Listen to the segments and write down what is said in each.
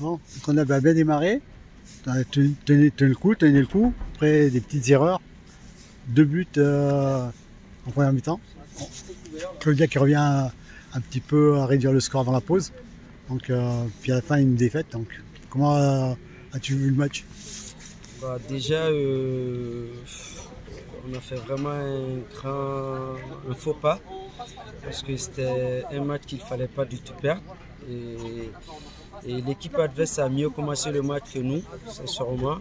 Bon, on a bien démarré. Tenez le coup. Après des petites erreurs. 2 buts en première mi-temps. Bon, Claudia qui revient un petit peu à réduire le score avant la pause. Donc, puis à la fin, une défaite. Donc, comment as-tu vu le match? Bah, déjà, on a fait vraiment un faux pas parce que c'était un match qu'il ne fallait pas du tout perdre. Et l'équipe adverse a mieux commencé le match que nous, sincèrement.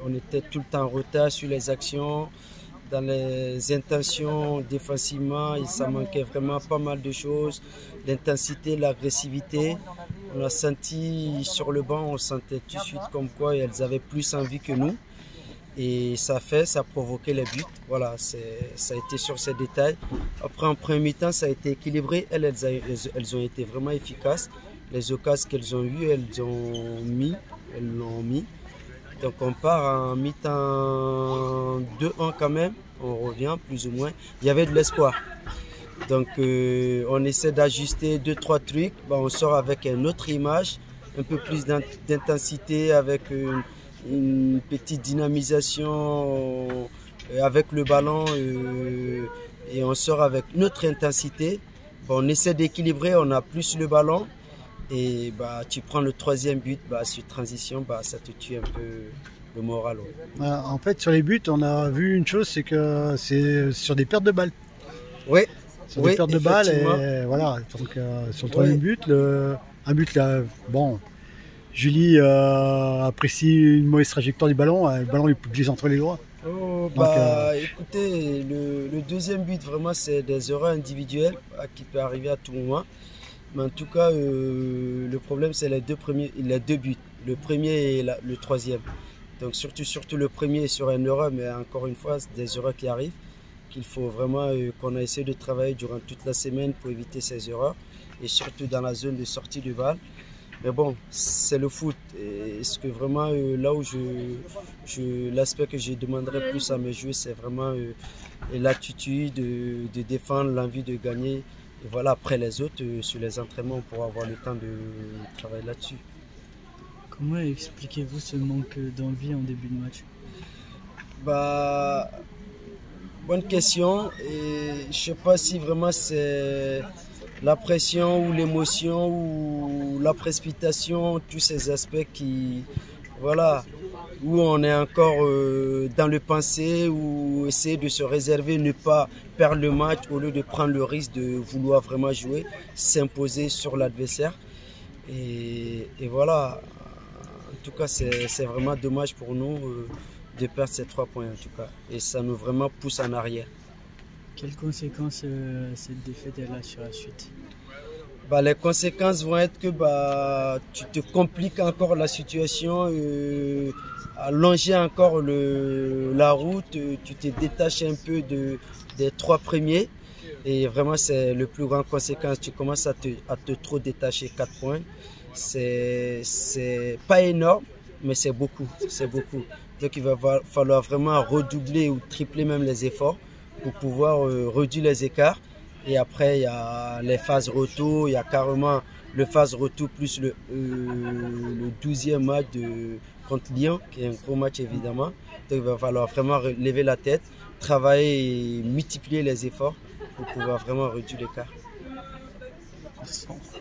On était tout le temps en retard sur les actions, dans les intentions défensivement. Et ça manquait vraiment pas mal de choses. L'intensité, l'agressivité. On a senti sur le banc, on sentait tout de suite comme quoi elles avaient plus envie que nous. Et ça a provoqué les buts. Voilà, ça a été sur ces détails. Après, en premier mi-temps, ça a été équilibré. Elles ont été vraiment efficaces. Les occasions qu'elles ont eues, elles l'ont mis. Donc on part en mi-temps 2-1 quand même. On revient plus ou moins. Il y avait de l'espoir. Donc on essaie d'ajuster 2-3 trucs. On sort avec une autre image, un peu plus d'intensité, avec une petite dynamisation avec le ballon et on sort avec notre intensité. On essaie d'équilibrer, on a plus le ballon et tu prends le troisième but sur transition, ça te tue un peu le moral. Ouais. En fait, sur les buts, on a vu une chose, c'est que c'est sur des pertes de balles. Oui. Sur des pertes de balles et voilà. Donc sur le troisième but, un but là, bon. Julie apprécie une mauvaise trajectoire du ballon. Le ballon lui glisse entre les doigts. Écoutez, le deuxième but, vraiment, c'est des erreurs individuelles qui peuvent arriver à tout moment. Mais en tout cas, le problème, c'est les deux buts. Le premier et le troisième. Donc surtout le premier est sur une erreur, mais encore une fois, c'est des erreurs qui arrivent, qu'il faut vraiment qu'on a essayé de travailler durant toute la semaine pour éviter ces erreurs. Et surtout dans la zone de sortie de balle. Mais bon, c'est le foot. Est-ce que vraiment, là où l'aspect que je demanderais plus à mes joueurs, c'est vraiment l'attitude de défendre, l'envie de gagner. Et voilà, après les autres, sur les entraînements, on pourra avoir le temps de travailler là-dessus. Comment expliquez-vous ce manque d'envie en début de match? Bonne question. Et je ne sais pas si vraiment c'est la pression ou l'émotion ou la précipitation, tous ces aspects où on est encore dans le pensée, ou essayer de se réserver, ne pas perdre le match au lieu de prendre le risque de vouloir vraiment jouer, s'imposer sur l'adversaire. Et voilà, en tout cas c'est vraiment dommage pour nous de perdre ces 3 points en tout cas. Et ça nous vraiment pousse en arrière. Quelles conséquences cette défaite a sur la suite? Les conséquences vont être que tu te compliques encore la situation, allonger encore la route, tu te détaches un peu des 3 premiers. Et vraiment, c'est le plus grand conséquence. Tu commences à te trop détacher. 4 points. C'est pas énorme, mais c'est beaucoup. C'est beaucoup. Donc, il va falloir vraiment redoubler ou tripler même les efforts pour pouvoir réduire les écarts. Et après, il y a les phases retour. Il y a carrément le phase retour plus le 12e match contre Lyon, qui est un gros match évidemment. Donc, il va falloir vraiment lever la tête, travailler et multiplier les efforts pour pouvoir vraiment réduire l'écart. Merci.